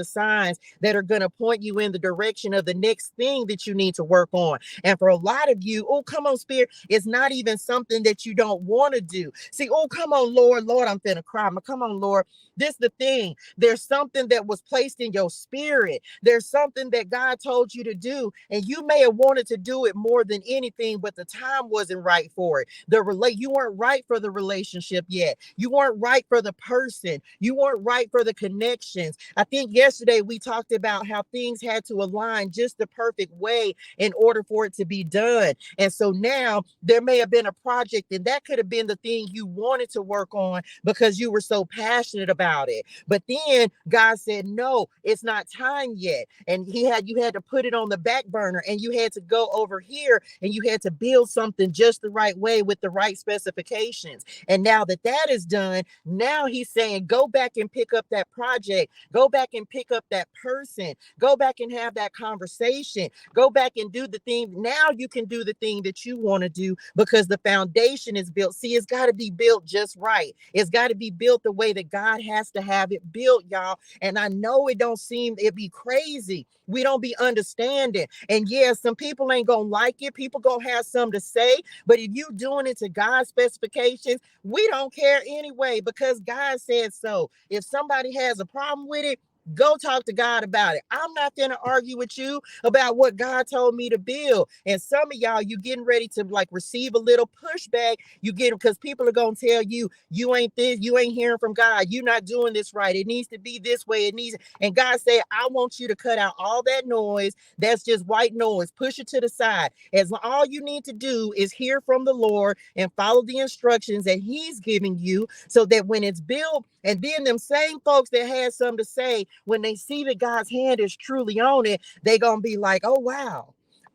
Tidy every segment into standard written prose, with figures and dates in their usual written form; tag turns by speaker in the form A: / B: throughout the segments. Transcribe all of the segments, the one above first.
A: the signs that are going to point you in the direction of the next thing that you need to work on. And for a lot of you, oh, come on, Spirit, it's not even something that you don't want to do. See, oh, come on, Lord, Lord, I'm finna cry. Come on, Lord. This the thing. There's something that was placed in your spirit. There's something that God told you to do, and you may have wanted to do it more than anything, but the time wasn't right for it. You weren't right for the relationship yet. You weren't right for the person. You weren't right for the connections. I think yesterday we talked about how things had to align just the perfect way in order for it to be done. And so now there may have been a project, and that could have been the thing you wanted to work on because you were so passionate about it. But then God said, no, it's not time yet. And you had to put it on the back burner, and you had to go over here and you had to build something just the right way with the right specifications. And now that that is done, now he's saying, go back and pick up that project, go back and pick up that person, go back and have that conversation, go back and do the thing. Now you can do the thing that you want to do because the foundation is built. See, it's got to be built just right. It's got to be built the way that God has to have it built, y'all. And I know it don't seem, it be crazy. We don't be understanding. And yeah, some people ain't gonna like it. People gonna have something to say. But if you doing it to God's specifications, we don't care anyway, because God said so. If somebody has a problem with it, go talk to God about it. I'm not going to argue with you about what God told me to build. And some of y'all, you getting ready to like receive a little pushback. You get because people are going to tell you, you ain't this, you ain't hearing from God. You're not doing this right. It needs to be this way. It needs. And God said, I want you to cut out all that noise. That's just white noise. Push it to the side. As all you need to do is hear from the Lord and follow the instructions that he's giving you, so that when it's built, and then them same folks that had something to say, when they see that God's hand is truly on it, they gonna be like, oh wow,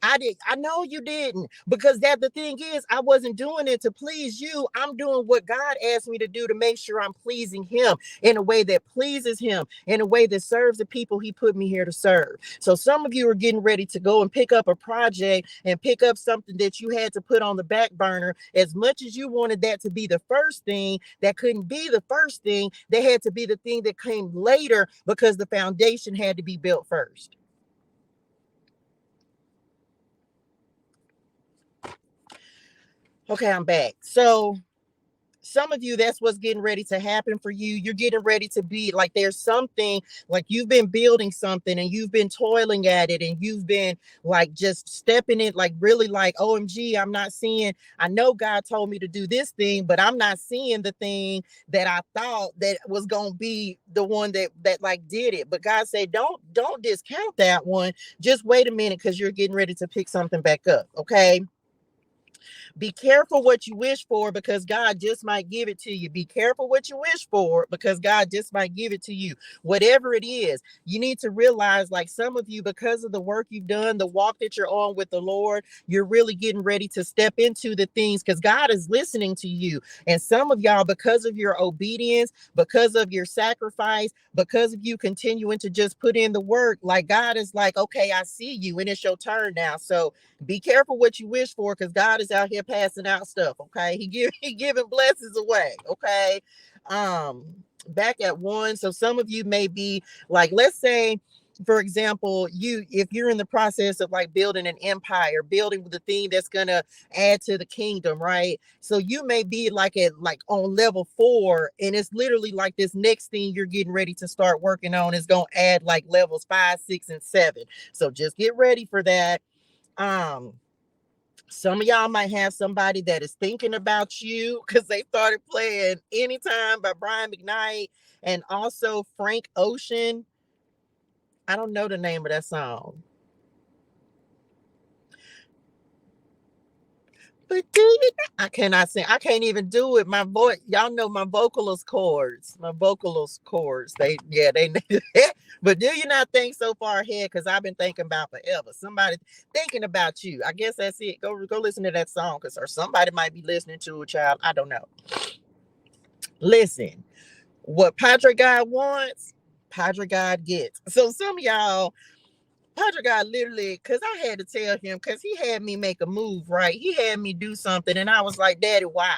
A: I know you didn't, because that the thing is, I wasn't doing it to please you. I'm doing what God asked me to do to make sure I'm pleasing him in a way that pleases him, in a way that serves the people he put me here to serve. So some of you are getting ready to go and pick up a project and pick up something that you had to put on the back burner. As much as you wanted that to be the first thing, that couldn't be the first thing. That had to be the thing that came later, because the foundation had to be built first. Okay, I'm back. So some of you, that's what's getting ready to happen for you. You're getting ready to be like, there's something, like you've been building something and you've been toiling at it, and you've been like just stepping it, like really like, OMG, I'm not seeing, I know God told me to do this thing, but I'm not seeing the thing that I thought that was going to be the one that like did it. But God said, don't discount that one. Just wait a minute, because you're getting ready to pick something back up. Okay. Be careful what you wish for, because God just might give it to you. Be careful what you wish for, because God just might give it to you. Whatever it is, you need to realize, like some of you, because of the work you've done, the walk that you're on with the Lord, you're really getting ready to step into the things, because God is listening to you. And some of y'all, because of your obedience, because of your sacrifice, because of you continuing to just put in the work, like God is like, okay, I see you, and it's your turn now. So be careful what you wish for, because God is out here passing out stuff. Okay, he giving blessings away. Okay, back at one. So some of you may be like, let's say, for example, if you're in the process of like building an empire, building the thing that's gonna add to the kingdom, right? So you may be like at like on level 4, and it's literally like this next thing you're getting ready to start working on is gonna add like levels 5, 6, and 7. So just get ready for that. um some of y'all might have somebody that is thinking about you, because they started playing Anytime by Brian McKnight, and also Frank Ocean. I don't know the name of that song. But do you I cannot sing. I can't even do it. My voice, y'all know my vocalist chords. My vocalist chords. They but do you not think so far ahead? Because I've been thinking about forever. Somebody thinking about you. I guess that's it. Go listen to that song, because or somebody might be listening to a child. I don't know. Listen, what Padre God wants, Padre God gets. So some of y'all, Padre God literally, because I had to tell him, because he had me make a move, right? He had me do something, and I was like, Daddy, why?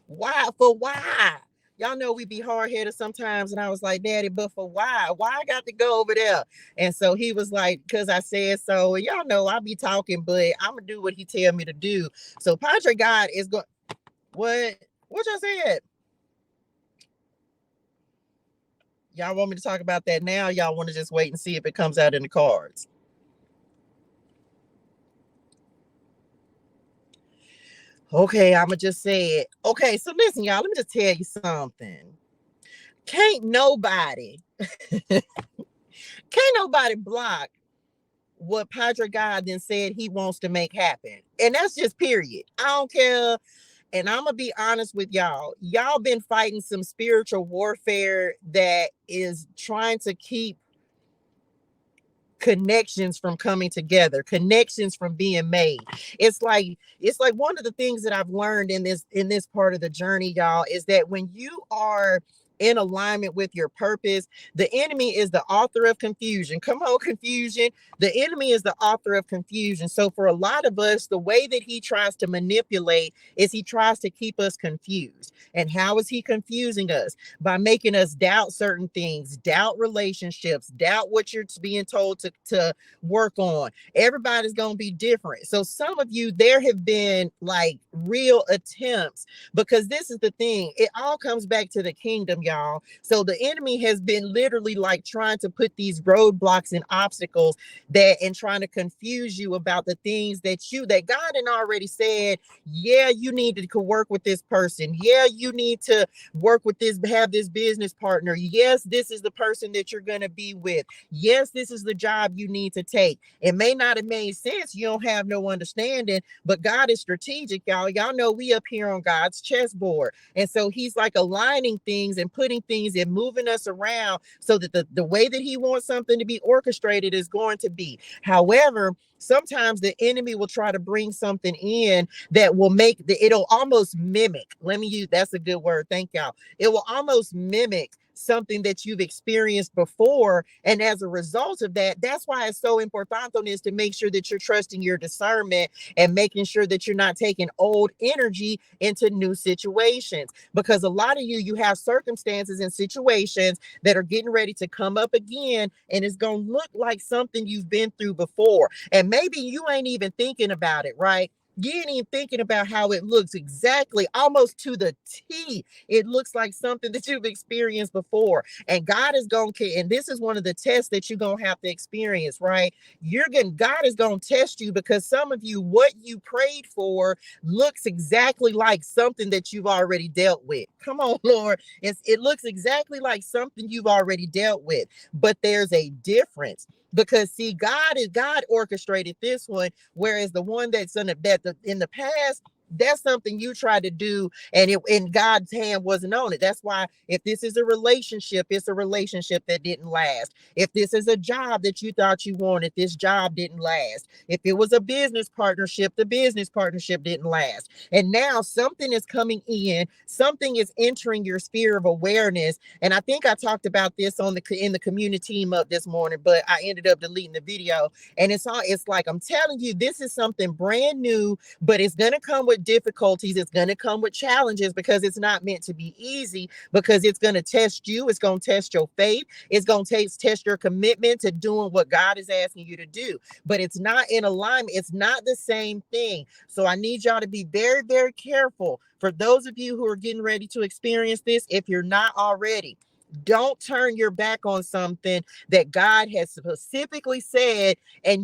A: Why? For why? Y'all know we be hard-headed sometimes. And I was like, Daddy, but for why? Why I got to go over there? And so he was like, because I said so. And y'all know I be talking, but I'm gonna do what he tell me to do. So Padre God is going. What? What y'all said? Y'all want me to talk about that now? Y'all want to just wait and see if it comes out in the cards? Okay, I'ma just say it. Okay, so listen, y'all. Let me just tell you something. Can't nobody, can't nobody block what Padre God then said he wants to make happen. And that's just period. I don't care. And I'm gonna be honest with y'all. Y'all been fighting some spiritual warfare that is trying to keep connections from coming together, connections from being made. It's like one of the things that I've learned in this part of the journey, y'all, is that when you are in alignment with your purpose, the enemy is the author of confusion. Come on, confusion. The enemy is the author of confusion. So for a lot of us, the way that he tries to manipulate is he tries to keep us confused. And how is he confusing us? By making us doubt certain things, doubt relationships, doubt what you're being told to work on. Everybody's going to be different. So some of you, there have been like real attempts, because this is the thing. It all comes back to the kingdom, y'all. So the enemy has been literally like trying to put these roadblocks and obstacles that and trying to confuse you about the things that God had already said, yeah, you need to work with this person. Yeah, you need to work with this, have this business partner. Yes, this is the person that you're going to be with. Yes, this is the job you need to take. It may not have made sense. You don't have no understanding, but God is strategic, y'all. Y'all know we up here on God's chessboard. And so he's like aligning things and putting things and moving us around so that the way that he wants something to be orchestrated is going to be. However, sometimes the enemy will try to bring something in that will it'll almost mimic. Let me use That's a good word. Thank y'all. It will almost mimic something that you've experienced before. And as a result of that, that's why it's so important on this to make sure that you're trusting your discernment and making sure that you're not taking old energy into new situations. Because a lot of you have circumstances and situations that are getting ready to come up again, and it's going to look like something you've been through before. And maybe you ain't even thinking about it, right? You ain't even thinking about how it looks exactly, almost to the T. It looks like something that you've experienced before. And God is going to, and this is one of the tests that you're going to have to experience, right? God is going to test you, because some of you, what you prayed for looks exactly like something that you've already dealt with. Come on, Lord. It looks exactly like something you've already dealt with, but there's a difference. Because see, God orchestrated this one, whereas the one that's in the past, that's something you tried to do, and God's hand wasn't on it. That's why if this is a relationship, it's a relationship that didn't last. If this is a job that you thought you wanted, this job didn't last. If it was a business partnership, the business partnership didn't last. And now something is coming in, something is entering your sphere of awareness. And I think I talked about this in the community team up this morning, but I ended up deleting the video. And it's like, I'm telling you, this is something brand new, but it's going to come with difficulties. It's going to come with challenges, because it's not meant to be easy, because it's going to test you. It's going to test your faith. It's going to test your commitment to doing what God is asking you to do. But it's not in alignment. It's not the same thing. So I need y'all to be very, very careful. For those of you who are getting ready to experience this, if you're not already, don't turn your back on something that God has specifically said. And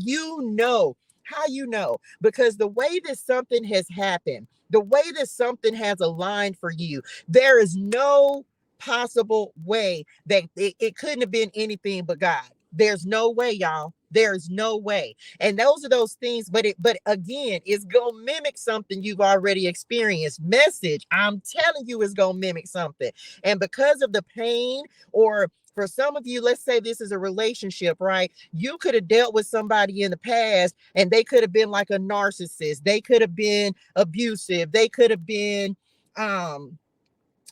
A: how you know, because the way that something has happened, the way that something has aligned for you, there is no possible way that it couldn't have been anything but God. There's no way, y'all. There's no way. And those are those things, but again, it's gonna mimic something you've already experienced. Message, I'm telling you, it's gonna mimic something. And because of the pain, or for some of you, let's say this is a relationship, right? You could have dealt with somebody in the past, and they could have been like a narcissist. They could have been abusive. They could have been um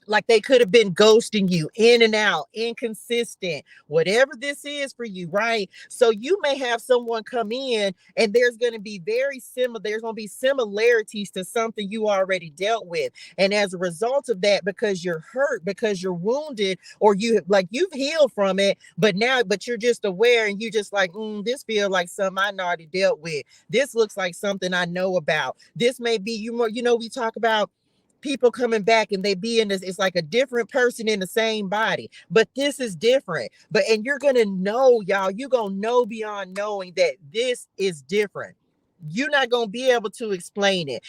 A: Like they could have been ghosting you, in and out, inconsistent, whatever this is for you, right? So you may have someone come in and there's going to be very similar, there's going to be similarities to something you already dealt with. And as a result of that, because you're hurt, because you're wounded, or you've healed from it, but you're just aware and you just like, this feels like something I already dealt with. This looks like something I know about. This may be you more, we talk about people coming back and they be in this, it's like a different person in the same body, but this is different. And you're gonna know, y'all, you're gonna know beyond knowing that this is different. You're not gonna be able to explain it,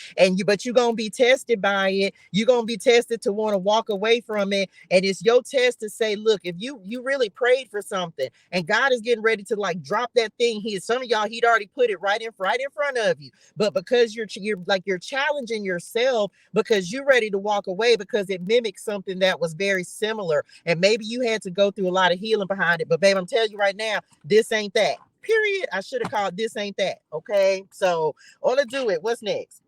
A: but you're gonna be tested by it. You're gonna be tested to want to walk away from it, and it's your test to say, look, if you really prayed for something and God is getting ready to like drop that thing, some of y'all, he'd already put it right in front of you, but because you're challenging yourself because you're ready to walk away because it mimics something that was very similar, and maybe you had to go through a lot of healing behind it. But babe, I'm telling you right now, this ain't that. Period. I should have called this ain't that. Okay. So let's do it. What's next?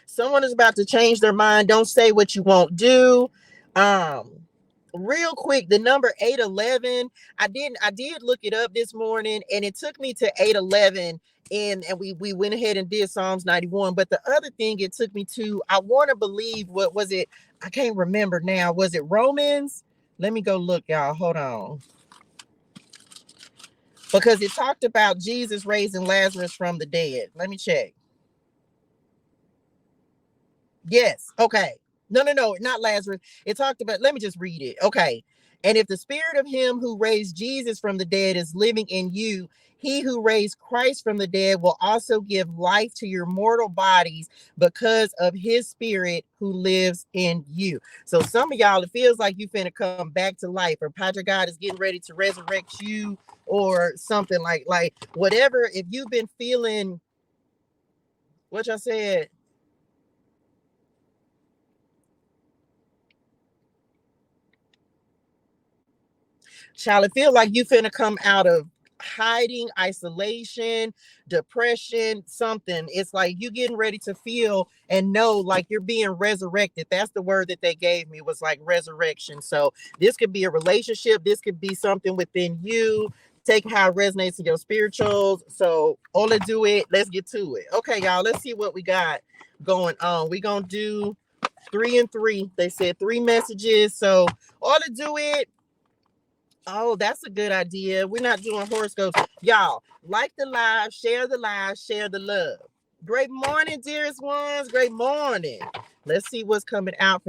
A: Someone is about to change their mind. Don't say what you won't do. Real quick, the number 811. I did look it up this morning and it took me to 811. And we went ahead and did Psalms 91. But the other thing it took me to, I want to believe, what was it? I can't remember now. Was it Romans? Let me go look, y'all. Hold on. Because it talked about Jesus raising Lazarus from the dead. Let me check. Yes. Okay. No, not Lazarus. It talked about, let me just read it. Okay. And if the spirit of him who raised Jesus from the dead is living in you, he who raised Christ from the dead will also give life to your mortal bodies because of his spirit who lives in you. So some of y'all, it feels like you finna come back to life, or Patrick God is getting ready to resurrect you, or something like whatever. If you've been feeling what y'all said, child, it feel like you finna come out of hiding, isolation, depression, something. It's like you getting ready to feel and know like you're being resurrected. That's the word that they gave me, was like resurrection. So this could be a relationship. This could be something within you. Take how it resonates in your spirituals. So let's do it. Let's get to it. Okay, y'all, let's see what we got going on. We gonna do 3 and 3. They said 3 messages. So to do it. Oh, that's a good idea. We're not doing horoscopes. Y'all, like the live, share the love. Great morning, dearest ones. Great morning. Let's see what's coming out for